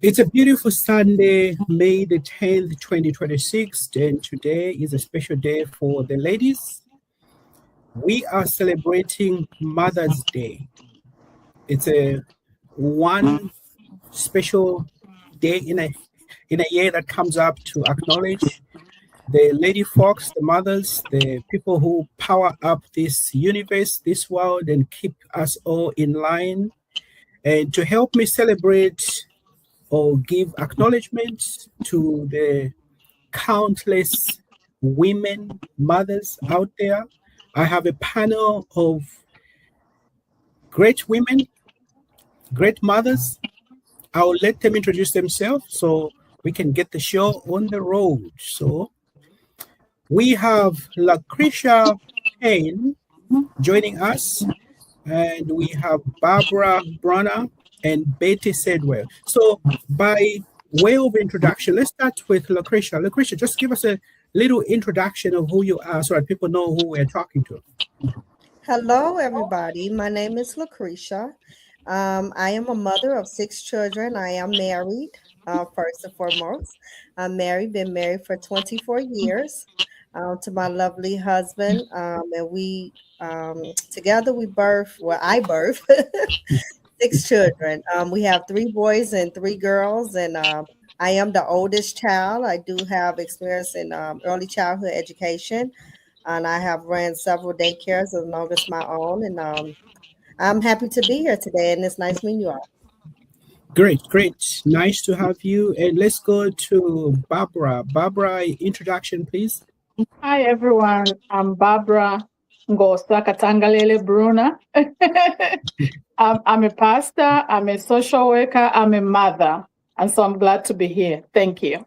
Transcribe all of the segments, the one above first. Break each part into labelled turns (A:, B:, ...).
A: It's a beautiful Sunday, May the 10th, 2026, and today is a special day for the ladies. We are celebrating Mother's Day. It's a one special day in a year that comes up to acknowledge the lady folks, the mothers, the people who power up this universe, this world, and keep us all in line. And to help me celebrate or give acknowledgement to the countless women, mothers out there, I have a panel of great women, great mothers. I'll let them introduce themselves so we can get the show on the road. So we have Lucretia Payne joining us, and we have Barbara Bruner and Betty Sidewell. So by way of introduction, let's start with Lucretia. Lucretia, just give us a little introduction of who you are so that people know who we're talking to.
B: Hello, everybody. My name is Lucretia. I am a mother of 6 children. I am married, first and foremost. I'm married, been married for 24 years to my lovely husband. And we, together we I birthed 6 children. We have 3 boys and 3 girls, and I am the oldest child. I do have experience in early childhood education, and I have ran several daycares as long as my own. And I'm happy to be here today, and it's nice meeting you all.
A: Great. Nice to have you. And let's go to Barbara. Barbara, introduction, please.
C: Hi, everyone. I'm Barbara Ngosa Katangalele Bruner. I'm a pastor, I'm a social worker, I'm a mother, and so I'm glad to be here. Thank you.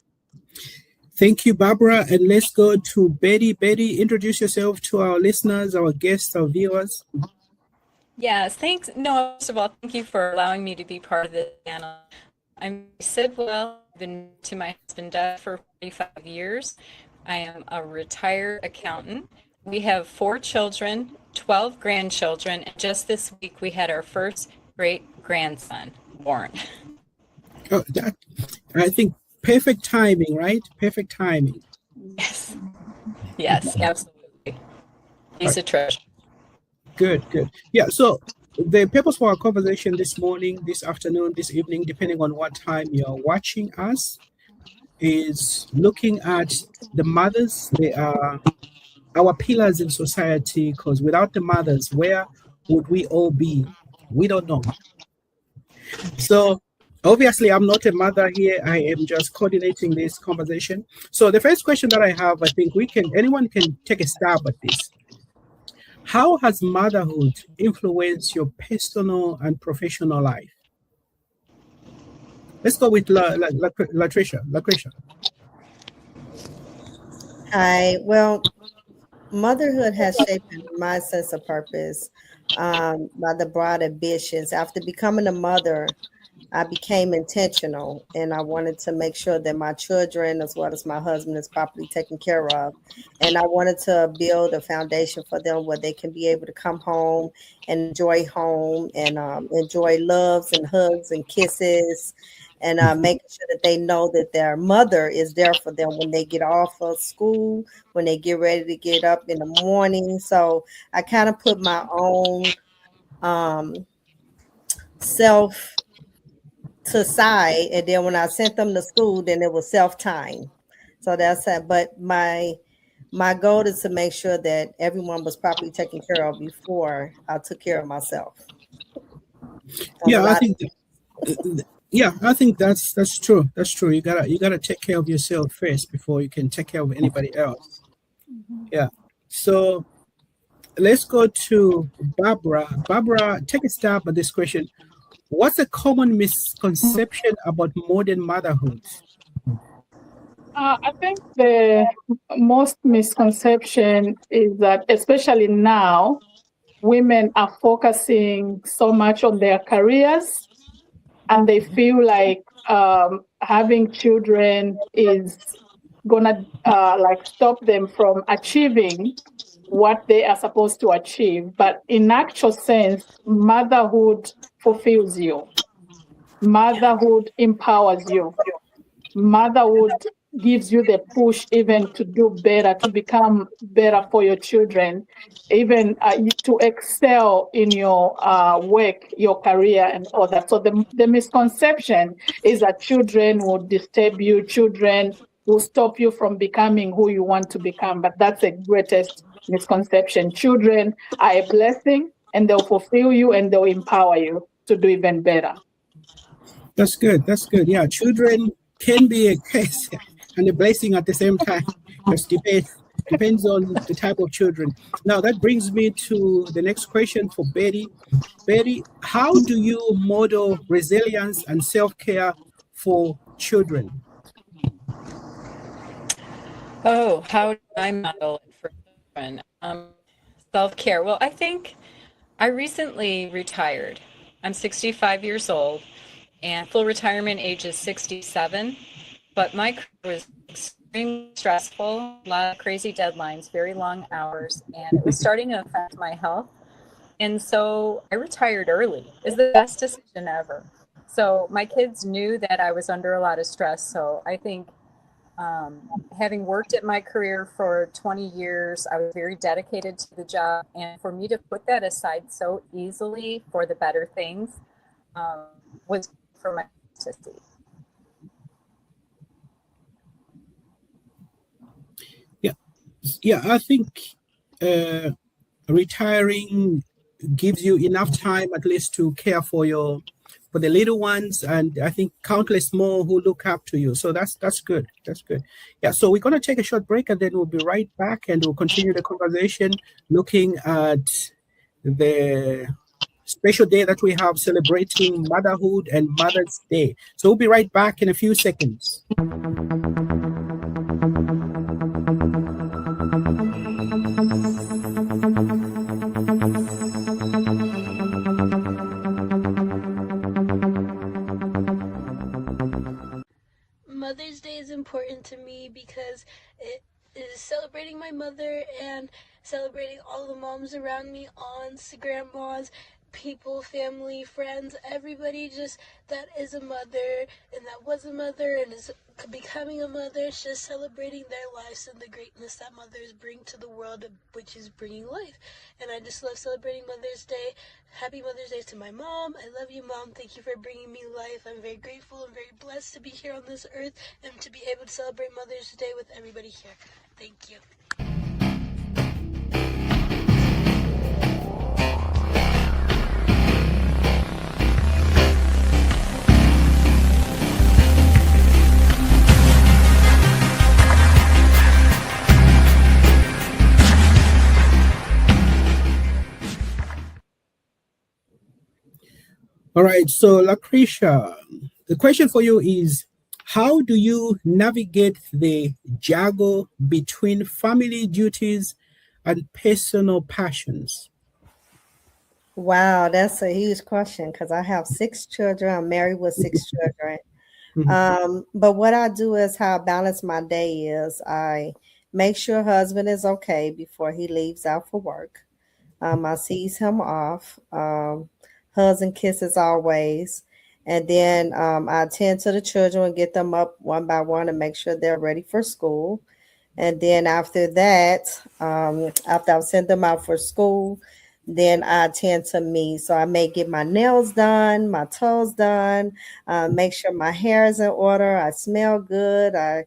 A: Thank you, Barbara. And let's go to Betty. Betty, introduce yourself to our listeners, our guests, our viewers.
D: Yes, thanks. No, first of all, thank you for allowing me to be part of this channel. I'm Sidwell. I've been to my husband Doug for 45 years. I am a retired accountant. We have 4 children, 12 grandchildren, and just this week we had our first great-grandson born.
A: Oh, I think perfect timing, right? Perfect timing.
D: Yes, absolutely. He's a treasure.
A: Good. Yeah, so the purpose for our conversation this morning, this afternoon, this evening, depending on what time you're watching us, is looking at the mothers. They are our pillars in society, because without the mothers, where would we all be? We don't know. So obviously, I'm not a mother here. I am just coordinating this conversation. So the first question that I have, I think anyone can take a stab at this. How has motherhood influenced your personal and professional life? Let's go with Lucretia.
B: Hi. Well, motherhood has shaped my sense of purpose by the broad ambitions. After becoming a mother, I became intentional, and I wanted to make sure that my children, as well as my husband, is properly taken care of. And I wanted to build a foundation for them where they can be able to come home and enjoy home and enjoy loves and hugs and kisses, and making sure that they know that their mother is there for them when they get off of school, when they get ready to get up in the morning. So I kind of put my own self to side, and then when I sent them to school, then it was self-time. So that's it. But my goal is to make sure that everyone was properly taken care of before I took care of myself.
A: I think that's true. That's true. You gotta take care of yourself first before you can take care of anybody else. Yeah. So let's go to Barbara. Barbara, take a stab at this question. What's a common misconception about modern motherhood?
C: I think the most misconception is that, especially now, women are focusing so much on their careers, and they feel like having children is gonna like stop them from achieving what they are supposed to achieve. But in actual sense, motherhood fulfills you. Motherhood empowers you. Motherhood gives you the push even to do better, to become better for your children, even to excel in your work, your career, and all that. So the misconception is that children will disturb you, children will stop you from becoming who you want to become. But that's the greatest misconception. Children are a blessing, and they'll fulfill you and they'll empower you to do even better.
A: That's good. That's good. Yeah, children can be a curse and a blessing at the same time. Just depends on the type of children. Now that brings me to the next question for Betty. Betty, how do you model resilience and self-care for children?
D: Oh, how do I model it for children? Self-care. Well, I think I recently retired. I'm 65 years old, and full retirement age is 67. But my career was extremely stressful, a lot of crazy deadlines, very long hours, and it was starting to affect my health. And so I retired early. It's the best decision ever. So my kids knew that I was under a lot of stress. So I think having worked at my career for 20 years, I was very dedicated to the job. And for me to put that aside so easily for the better things was for my to see.
A: Yeah, I think retiring gives you enough time at least to care for the little ones, and I think countless more who look up to you. So that's good. That's good. Yeah. So we're gonna take a short break, and then we'll be right back, and we'll continue the conversation looking at the special day that we have celebrating motherhood and Mother's Day. So we'll be right back in a few seconds.
E: Mother's Day is important to me because it is celebrating my mother and celebrating all the moms around me, aunts, grandmas, people, family, friends, everybody just that is a mother and that was a mother and is becoming a mother. It's just celebrating their lives and the greatness that mothers bring to the world, which is bringing life. And I just love celebrating Mother's Day. Happy Mother's Day to my mom. I love you, Mom. Thank you for bringing me life. I'm very grateful and very blessed to be here on this earth and to be able to celebrate Mother's Day with everybody here. Thank you.
A: All right, so Lucretia, the question for you is, how do you navigate the juggle between family duties and personal passions?
B: Wow, that's a huge question because I have 6 children. I'm married with 6 children. But what I do is how I balance my day is I make sure husband is okay before he leaves out for work. I sees him off. Hugs and kisses always. And then I attend to the children and get them up one by one and make sure they're ready for school. And then after that, after I've sent them out for school, then I attend to me. So I may get my nails done, my toes done, make sure my hair is in order. I smell good. I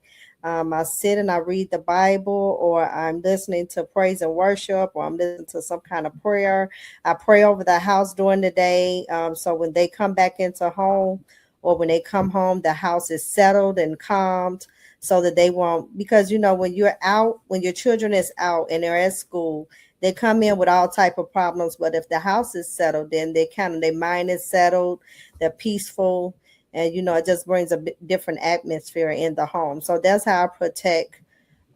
B: sit and I read the Bible, or I'm listening to praise and worship, or I'm listening to some kind of prayer. I pray over the house during the day. So when they come back into home, or when they come home, the house is settled and calmed so that they won't, because, when you're out, when your children is out and they're at school, they come in with all type of problems, but if the house is settled, then their mind is settled, they're peaceful, and it just brings a different atmosphere in the home. So that's how I protect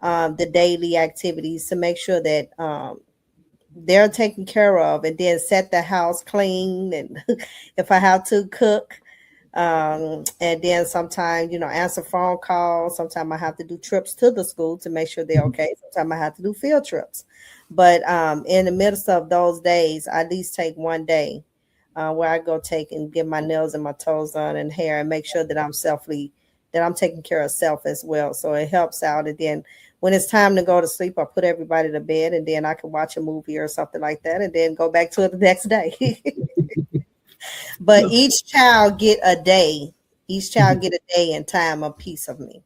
B: the daily activities, to make sure that they're taken care of, and then set the house clean, and if I have to cook, and then sometimes answer phone calls. Sometimes I have to do trips to the school to make sure they're okay. Sometimes I have to do field trips, but in the midst of those days, I at least take one day where I go take and get my nails and my toes done and hair, and make sure that I'm taking care of self as well. So it helps out. And then when it's time to go to sleep, I put everybody to bed, and then I can watch a movie or something like that, and then go back to it the next day. But each child get a day. Each child get a day and time of peace of me.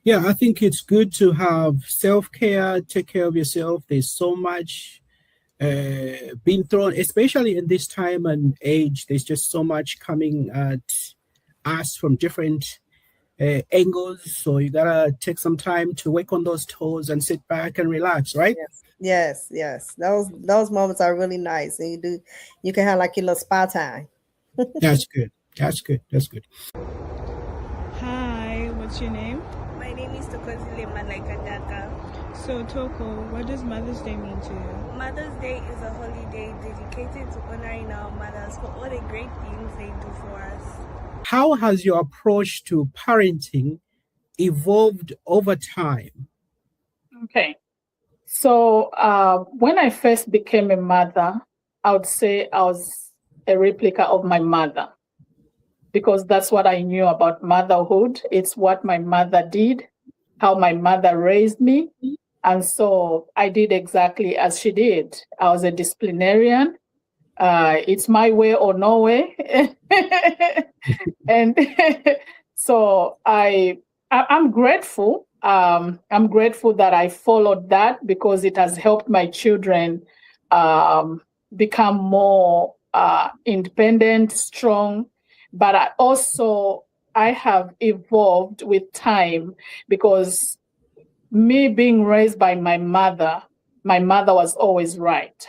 A: Yeah, I think it's good to have self-care, take care of yourself. There's so much being thrown, especially in this time and age. There's just so much coming at us from different angles. So you gotta take some time to work on those toes and sit back and relax, right?
B: Yes. Those moments are really nice, and you can have like your little spa time.
A: That's good.
F: Hi, what's your name?
G: My name is Tokozile Malaikadaka.
F: So, Toko, what does Mother's Day mean to you?
G: Mother's Day is a holiday dedicated to honoring our mothers for all the great things they do for us.
A: How has your approach to parenting evolved over time?
C: Okay. So when I first became a mother, I would say I was a replica of my mother, because that's what I knew about motherhood. It's what my mother did, how my mother raised me. And so I did exactly as she did. I was a disciplinarian. It's my way or no way. And so I'm grateful. I'm grateful that I followed that, because it has helped my children become more independent, strong. But I have evolved with time, because me being raised by my mother was always right.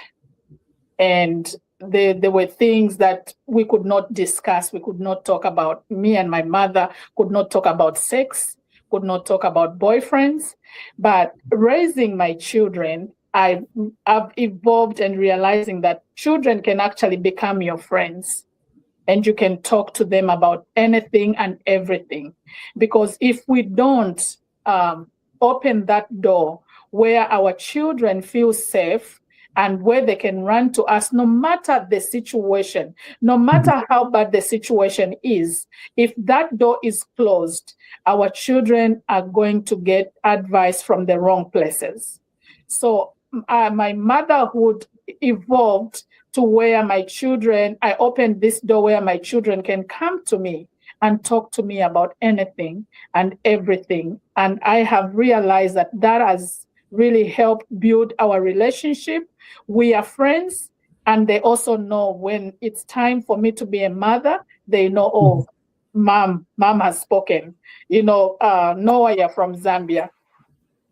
C: And there were things that we could not discuss. We could not talk about. Me and my mother could not talk about sex, could not talk about boyfriends. But raising my children, I've evolved and realizing that children can actually become your friends, and you can talk to them about anything and everything. Because if we don't open that door where our children feel safe and where they can run to us, no matter the situation, no matter how bad the situation is, if that door is closed, our children are going to get advice from the wrong places. So my motherhood evolved to where I opened this door where my children can come to me and talk to me about anything and everything. And I have realized that has really helped build our relationship. We are friends, and they also know when it's time for me to be a mother, they know, oh, mom has spoken. Noah, you're from Zambia.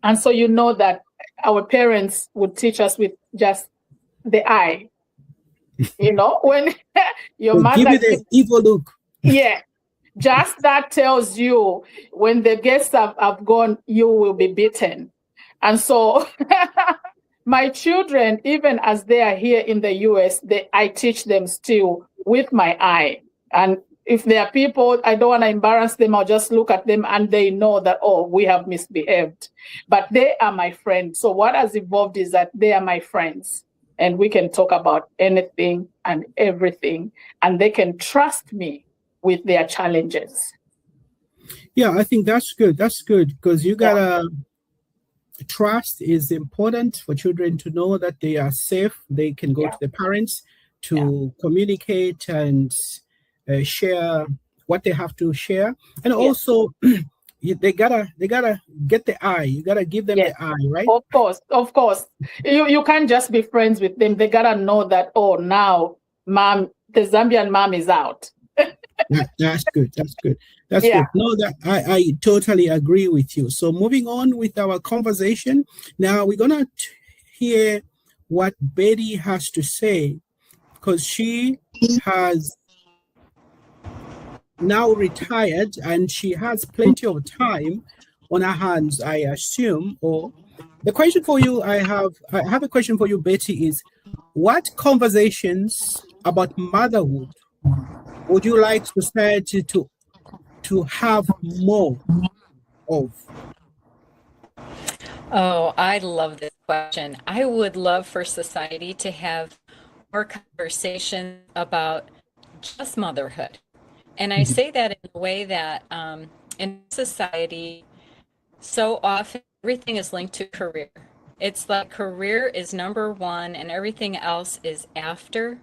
C: And so you know that our parents would teach us with just the eye. When your mother
A: give you the evil look.
C: Yeah. Just that tells you when the guests have gone, you will be beaten. And so my children, even as they are here in the US, I teach them still with my eye. And if there are people, I don't want to embarrass them, I'll just look at them and they know that, oh, we have misbehaved. But they are my friends. So what has evolved is that they are my friends. And we can talk about anything and everything. And they can trust me with their challenges.
A: Yeah, I think that's good. That's good, because you gotta trust is important for children to know that they are safe. They can go to the parents to communicate and share what they have to share, and also they gotta get the eye. You gotta give them the eye, right?
C: Of course. You can't just be friends with them. They gotta know that, oh, now mom, the Zambian mom is out.
A: That's good. That's good. No, that I totally agree with you. So moving on with our conversation, now we're gonna hear what Betty has to say, because she has now retired and she has plenty of time on her hands, I assume. Or the question for you, I have a question for you, Betty, is what conversations about motherhood would you like society to have more of?
D: Oh, I love this question. I would love for society to have more conversation about just motherhood. And I say that in a way that in society, so often everything is linked to career. It's like career is number one and everything else is after.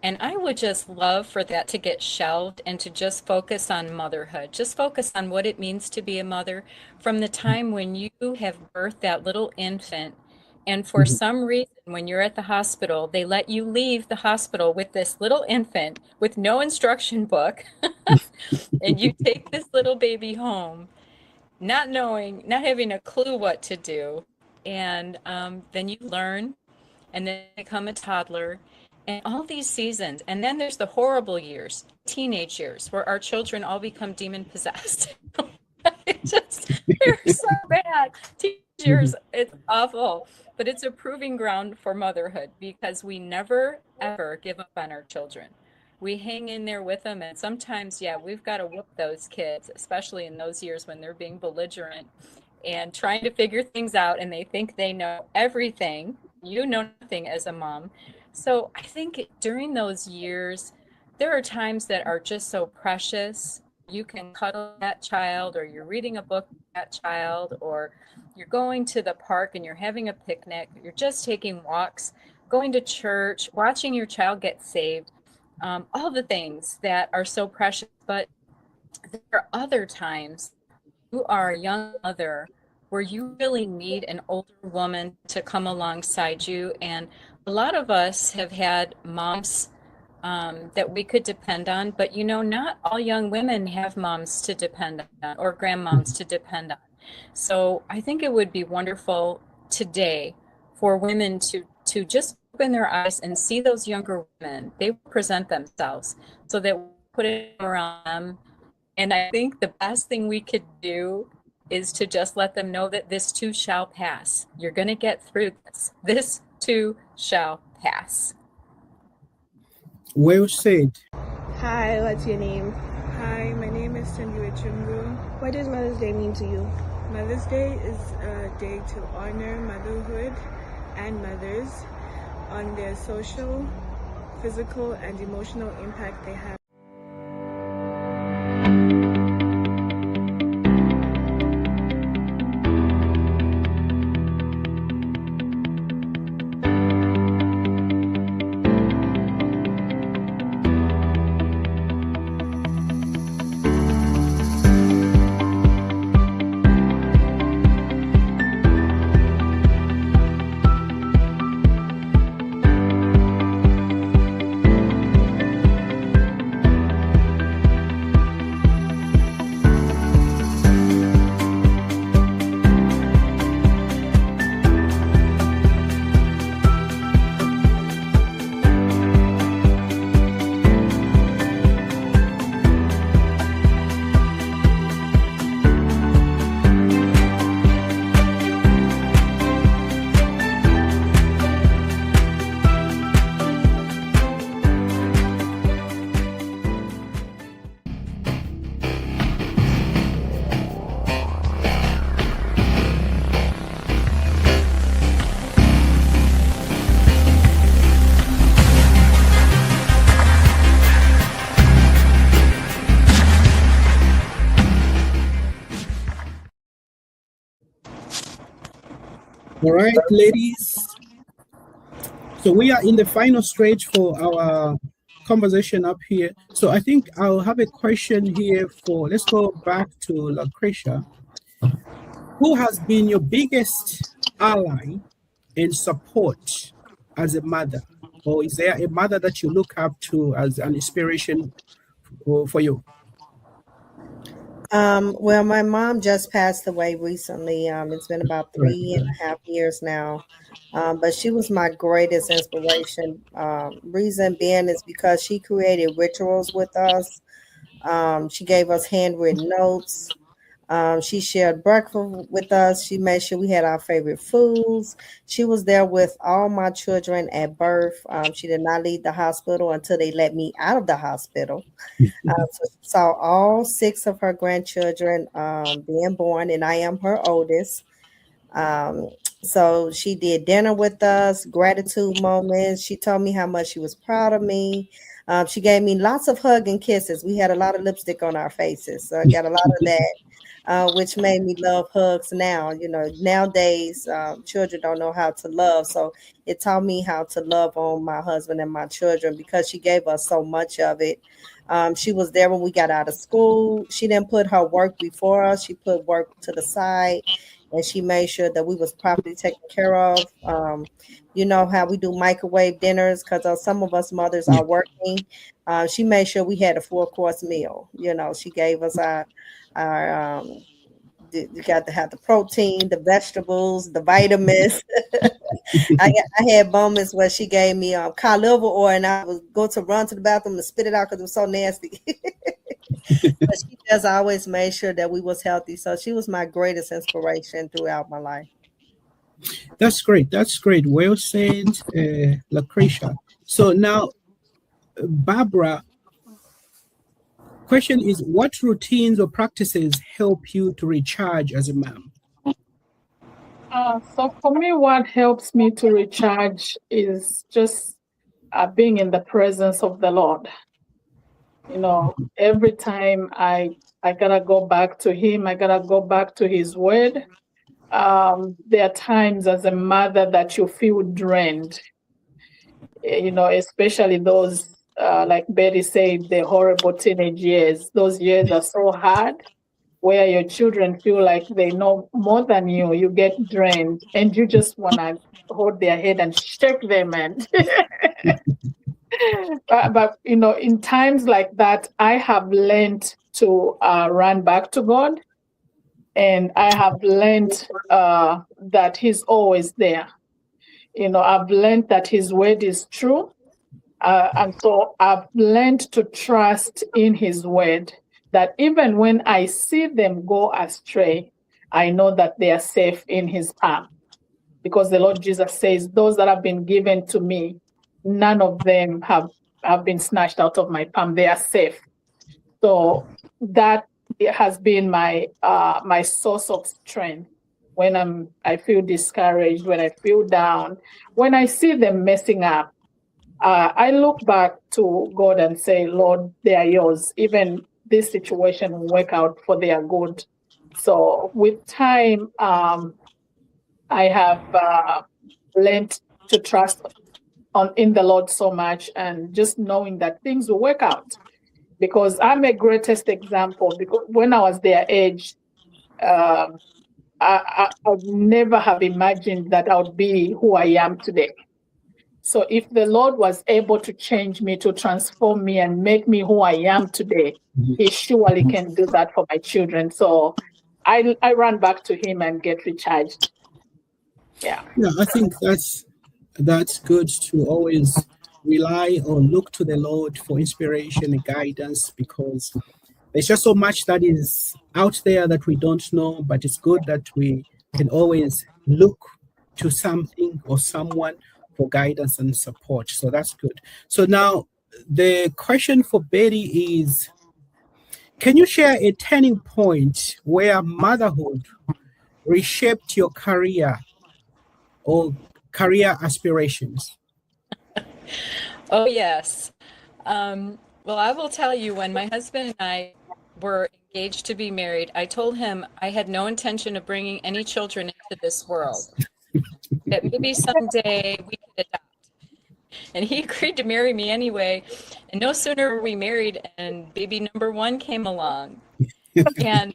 D: And I would just love for that to get shelved and to just focus on motherhood. Just focus on what it means to be a mother from the time when you have birthed that little infant. And for some reason, when you're at the hospital, they let you leave the hospital with this little infant with no instruction book. And you take this little baby home, not knowing, not having a clue what to do. And then you learn, and then become a toddler. And all these seasons, and then there's the horrible years, teenage years, where our children all become demon possessed. They're so bad. Teenage years, it's awful, but it's a proving ground for motherhood because we never ever give up on our children. We hang in there with them, and sometimes, yeah, we've got to whoop those kids, especially in those years when they're being belligerent and trying to figure things out, and they think they know everything. You know nothing as a mom. So I think during those years, there are times that are just so precious. You can cuddle that child, or you're reading a book with that child, or you're going to the park and you're having a picnic, you're just taking walks, going to church, watching your child get saved, all the things that are so precious. But there are other times you are a young mother where you really need an older woman to come alongside you. And a lot of us have had moms that we could depend on, but not all young women have moms to depend on or grandmoms to depend on. So I think it would be wonderful today for women to just open their eyes and see those younger women. They present themselves so that we put it around them. And I think the best thing we could do is to just let them know that this too shall pass. You're going to get through this. This too shall pass.
A: Well said.
G: Hi, what's your name?
F: Hi, my name is Chumru.
G: What does Mother's Day mean to you?
F: Mother's Day is a day to honor motherhood and mothers on their social, physical, and emotional impact they have.
A: All right, ladies. So we are in the final stage for our conversation up here. So I think I'll have a question here let's go back to Lucretia. Who has been your biggest ally and support as a mother? Or is there a mother that you look up to as an inspiration for you?
B: Well, my mom just passed away recently. It's been about
A: Right.
B: 3.5 years now. But she was my greatest inspiration. Reason being is because she created rituals with us. She gave us handwritten notes. She shared breakfast with us. She made sure we had our favorite foods. She was there with all my children at birth. She did not leave the hospital until they let me out of the hospital. So she saw all six of her grandchildren being born, and I am her oldest. Um, so she did dinner with us, gratitude moments. She told me how much she was proud of me. She gave me lots of hug and kisses. We had a lot of lipstick on our faces, so I got a lot of that, which made me love hugs now. You know, nowadays children don't know how to love, so it taught me how to love on my husband and my children because she gave us so much of it. She was there when we got out of school. She didn't put her work before us. She put work to the side, and she made sure that we was properly taken care of. You know how we do microwave dinners because some of us mothers
A: Yeah.
B: are working. She made sure we had a full course meal. You know, she gave us our you got to have the protein, the vegetables, the vitamins. I had moments where she gave me cod liver oil, and I would go to run to the bathroom and spit it out because it was so nasty. But she just always made sure that we was healthy. So she was my greatest inspiration throughout my life.
A: That's great. That's great. Well said, Lucretia. So now, Barbara, question is, what routines or practices help you to recharge as a mom?
C: So for me, what helps me to recharge is just being in the presence of the Lord. You know, every time I gotta go back to Him, I gotta go back to His Word. There are times as a mother that you feel drained. You know, especially those like Betty said, the horrible teenage years. Those years are so hard, where your children feel like they know more than you. You get drained, and you just wanna hold their head and shake them and but you know, in times like that, I have learned to run back to God, and I have learned that He's always there. You know, I've learned that His word is true, and so I've learned to trust in His word. That even when I see them go astray, I know that they are safe in His palm, because the Lord Jesus says, "Those that have been given to me, none of them have been snatched out of my palm. They are safe." So that it has been my source of strength when I feel discouraged, when I feel down, when I see them messing up. I look back to God and say, "Lord, they are yours. Even this situation will work out for their good." So with time, I have learned to trust in the Lord so much, and just knowing that things will work out. Because I'm a greatest example. Because when I was their age, I would never have imagined that I would be who I am today. So if the Lord was able to change me, to transform me and make me who I am today, He surely can do that for my children. So I run back to Him and get recharged. Yeah.
A: Yeah, I think that's good to always rely or look to the Lord for inspiration and guidance, because there's just so much that is out there that we don't know, but it's good that we can always look to something or someone for guidance and support. So that's good. So now the question for Betty is, can you share a turning point where motherhood reshaped your career or career aspirations?
D: Oh, yes. Well, I will tell you, when my husband and I were engaged to be married, I told him I had no intention of bringing any children into this world, that maybe someday we could adopt. And he agreed to marry me anyway. And no sooner were we married and baby number one came along. And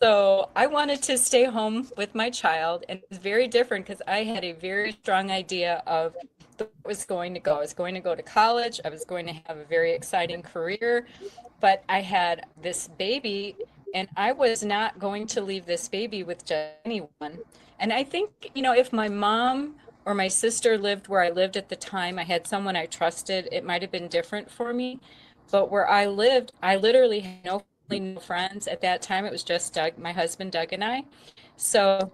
D: so I wanted to stay home with my child, and it was very different because I had a very strong idea of where I was going to go. I was going to go to college. I was going to have a very exciting career, but I had this baby And I was not going to leave this baby with just anyone. And I think, if my mom or my sister lived where I lived at the time, I had someone I trusted, it might have been different for me. But where I lived, I literally had no family, no friends. At that time, it was just Doug, my husband, Doug, and I. So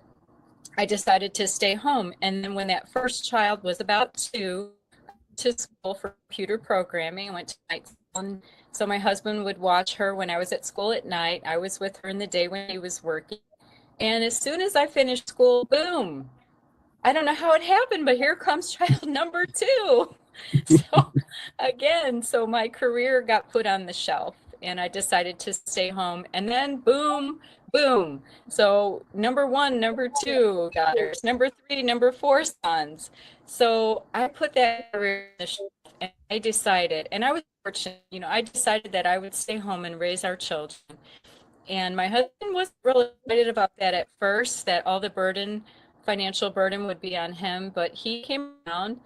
D: I decided to stay home. And then when that first child was about 2, to school for computer programming. I went to night school. And so my husband would watch her when I was at school at night. I was with her in the day when he was working. And as soon as I finished school, boom, I don't know how it happened, but here comes child number 2. So again, so my career got put on the shelf and I decided to stay home, and then boom, boom. So number 1, number 2 daughters, number 3, number 4 sons. So I put that career on the shelf and I decided, and I was fortunate, I decided that I would stay home and raise our children. And my husband wasn't really excited about that at first, that all the financial burden would be on him, but he came around.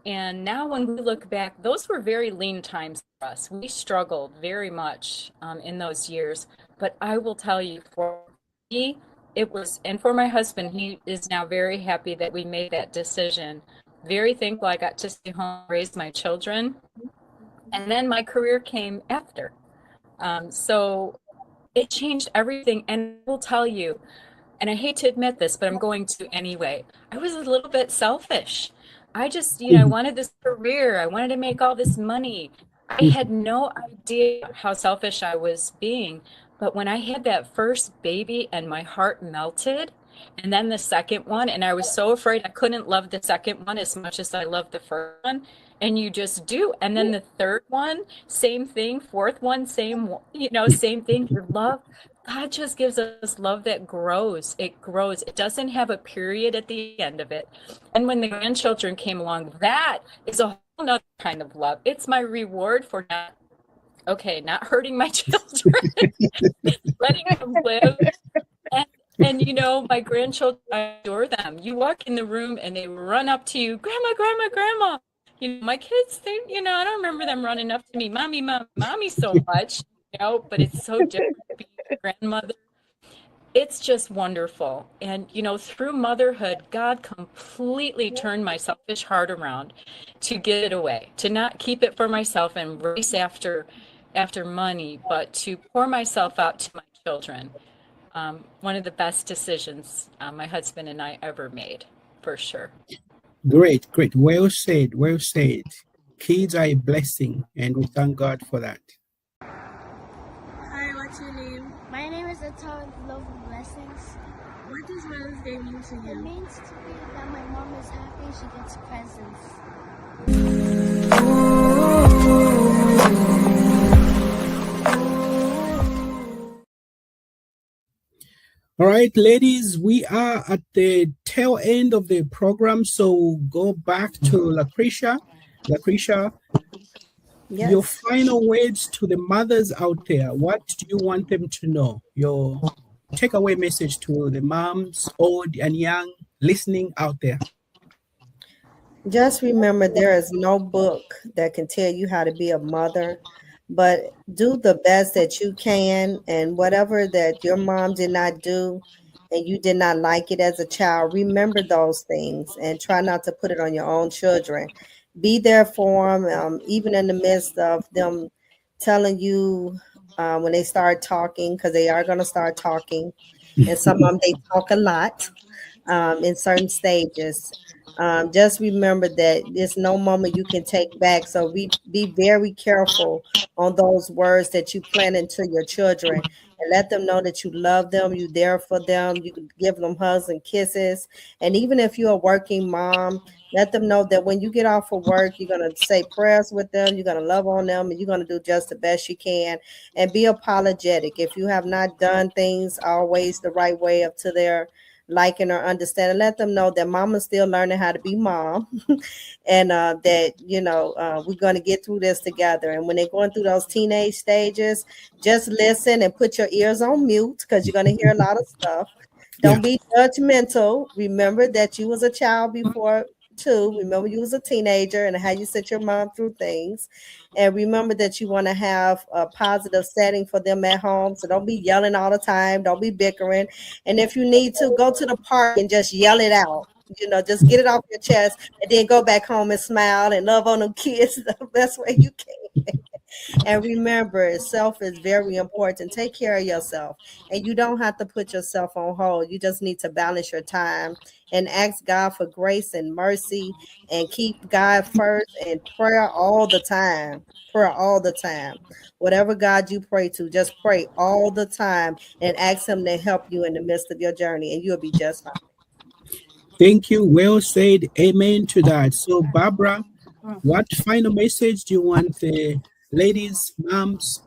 D: And now when we look back, those were very lean times for us. We struggled very much in those years. But I will tell you, for me, and for my husband, he is now very happy that we made that decision. Very thankful I got to stay home, raise my children. And then my career came after. So it changed everything. And I will tell you, and I hate to admit this, but I'm going to anyway, I was a little bit selfish. I just, I wanted this career. I wanted to make all this money. I had no idea how selfish I was being. But when I had that first baby and my heart melted, and then the second one, and I was so afraid I couldn't love the second one as much as I loved the first one. And you just do. And then the third one, same thing. Fourth one, same thing. Your love, God just gives us love that grows. It grows. It doesn't have a period at the end of it. And when the grandchildren came along, that is a whole nother kind of love. It's my reward for not hurting my children, letting them live. And my grandchildren, I adore them. You walk in the room and they run up to you, grandma, grandma, grandma. My kids, I don't remember them running up to me, mommy so much, but it's so different being a grandmother. It's just wonderful. And, through motherhood, God completely turned my selfish heart around to give it away, to not keep it for myself and race after money, but to pour myself out to my children. One of the best decisions my husband and I ever made, for sure.
A: Great. Well said. Kids are a blessing, and we thank God for that.
E: Hi, what's your name?
H: My name is Atal Love and Blessings.
E: What does Mother's Day mean to
H: It
E: you?
H: means to me that my mom is happy, she gets presents.
A: All right, ladies, we are at the tail end of the program, so go back to Lucretia. Lucretia,
B: Yes.
A: your final words to the mothers out there. What do you want them to know? Your takeaway message to the moms, old and young, listening out there.
B: Just remember, there is no book that can tell you how to be a mother, but do the best that you can, and whatever that your mom did not do and you did not like it as a child, remember those things and try not to put it on your own children. Be there for them, even in the midst of them telling you when they start talking, because they are going to start talking, and some of them, they talk a lot in certain stages. Just remember that there's no moment you can take back. So be very careful on those words that you plant into your children, and let them know that you love them, you're there for them, you can give them hugs and kisses. And even if you're a working mom, let them know that when you get off of work, you're going to say prayers with them, you're going to love on them, and you're going to do just the best you can. And be apologetic if you have not done things always the right way up to their liking or understanding. Let them know that mama's still learning how to be mom, and that we're going to get through this together. And when they're going through those teenage stages, just listen and put your ears on mute, because you're going to hear a lot of stuff. Don't be judgmental. Remember that you was a child before too. Remember you was a teenager and how you set your mom through things. And remember that you want to have a positive setting for them at home. So don't be yelling all the time. Don't be bickering. And if you need to, go to the park and just yell it out. Just get it off your chest and then go back home and smile and love on them kids the best way you can. And remember, self is very important. Take care of yourself. And you don't have to put yourself on hold. You just need to balance your time and ask God for grace and mercy and keep God first and prayer all the time. Prayer all the time. Whatever God you pray to, just pray all the time and ask Him to help you in the midst of your journey, and you'll be just fine.
A: Thank you. Well said. Amen to that. So, Barbara, what final message do you want the ladies, moms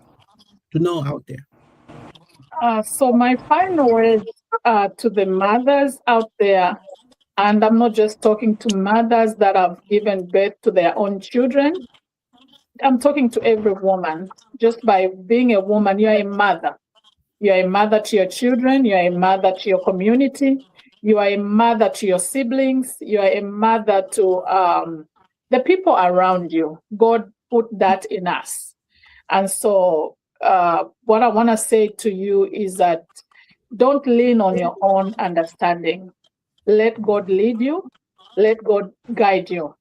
A: to know out there?
C: So my final words to the mothers out there, and I'm not just talking to mothers that have given birth to their own children. I'm talking to every woman. Just by being a woman, you're a mother. You're a mother to your children. You're a mother to your community. You are a mother to your siblings. You are a mother to the people around you. God put that in us. And so what I want to say to you is that don't lean on your own understanding. Let God lead you. Let God guide you.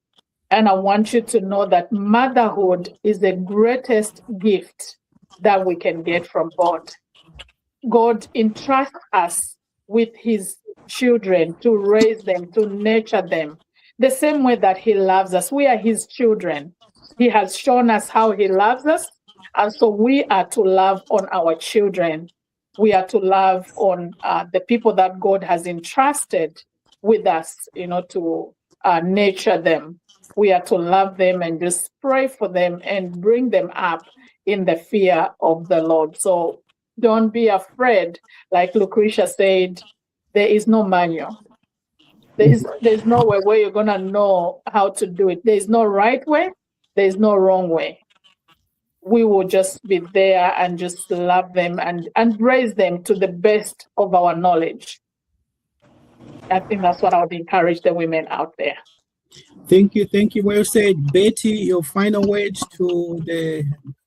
C: And I want you to know that motherhood is the greatest gift that we can get from God. God entrusts us with His children to raise them, to nurture them, the same way that He loves us. We are His children. He has shown us how He loves us. And so we are to love on our children. We are to love on the people that God has entrusted with us, to nurture them. We are to love them and just pray for them and bring them up in the fear of the Lord. So don't be afraid. Like Lucretia said, there is no manual. There's no way where you're going to know how to do it. There's no right way. There's no wrong way. We will just be there and just love them and raise them to the best of our knowledge. I think that's what I would encourage the women out there.
A: Thank you. Thank you. Well said. Betty, your final words to the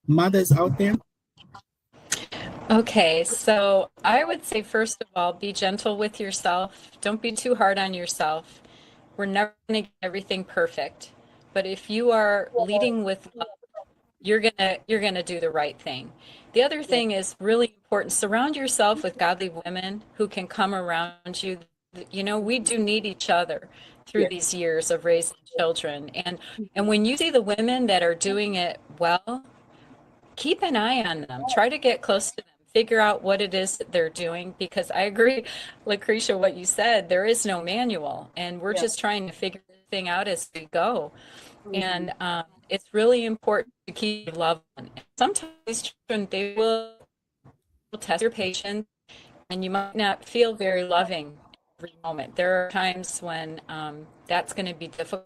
A: mothers out there?
D: Okay, so I would say, first of all, be gentle with yourself. Don't be too hard on yourself. We're never going to get everything perfect. But if you are leading with love, you're gonna do the right thing. The other thing is really important. Surround yourself with godly women who can come around you. We do need each other through these years of raising children. And when you see the women that are doing it well, keep an eye on them. Try to get close to them. Figure out what it is that they're doing, because I agree, Lucretia, what you said, there is no manual, and we're just trying to figure this thing out as we go. And it's really important to keep your loved one. Sometimes children, they will test your patience, and you might not feel very loving every moment. There are times when that's going to be difficult.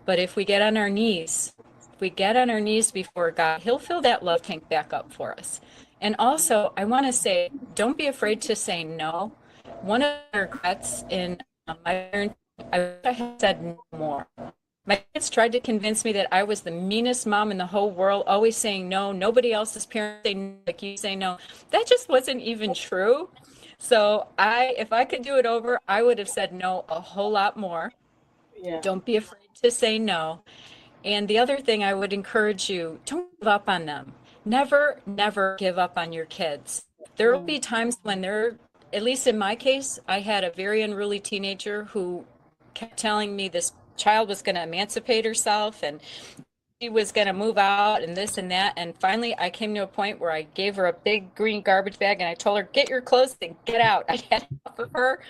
D: But if we get on our knees, before God, He'll fill that love tank back up for us. And also, I want to say, don't be afraid to say no. One of the regrets in my parenting, I wish I had said no more. My kids tried to convince me that I was the meanest mom in the whole world, always saying no. Nobody else's parents say no, like you say no. That just wasn't even true. So if I could do it over, I would have said no a whole lot more. Yeah. Don't be afraid to say no. And the other thing I would encourage you, don't give up on them. Never, never give up on your kids. There will be times when at least in my case, I had a very unruly teenager who kept telling me this child was going to emancipate herself and she was going to move out and this and that. And finally, I came to a point where I gave her a big green garbage bag and I told her, get your clothes and get out. I had enough of her.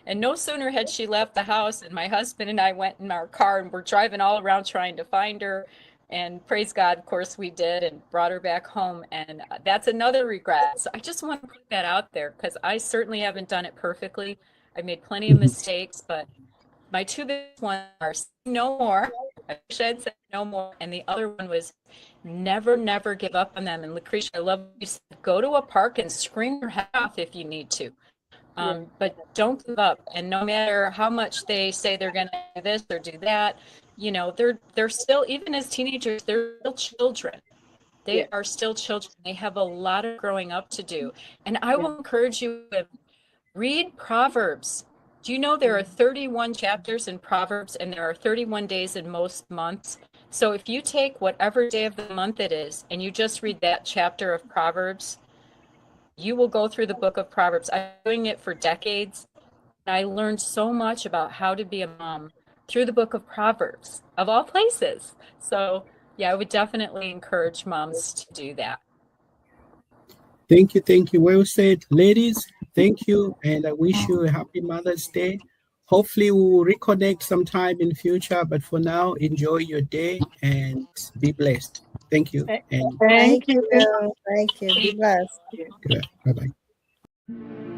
D: And no sooner had she left the house and my husband and I went in our car and we're driving all around trying to find her. And praise God, of course we did, and brought her back home. And that's another regret. So I just want to put that out there because I certainly haven't done it perfectly. I made plenty of mistakes, but my two biggest ones are no more. I wish I had said no more. And the other one was never, never give up on them. And Lucretia, I love you said, go to a park and scream your head off if you need to. But don't give up. And no matter how much they say they're going to do this or do that, you know, they're still, even as teenagers, they're still children. They are still children. They have a lot of growing up to do. And I will encourage you to read Proverbs. Do you know there are 31 chapters in Proverbs, and there are 31 days in most months? So if you take whatever day of the month it is, and you just read that chapter of Proverbs, you will go through the book of Proverbs. I've been doing it for decades. And I learned so much about how to be a mom through the book of Proverbs, of all places. So yeah, I would definitely encourage moms to do that.
A: Thank you. Thank you. Well said. Ladies, thank you. And I wish you a happy Mother's Day. Hopefully we will reconnect sometime in future. But for now, enjoy your day and be blessed. Thank you. And
C: Thank you.
B: Thank you. Be blessed.
A: bye-bye.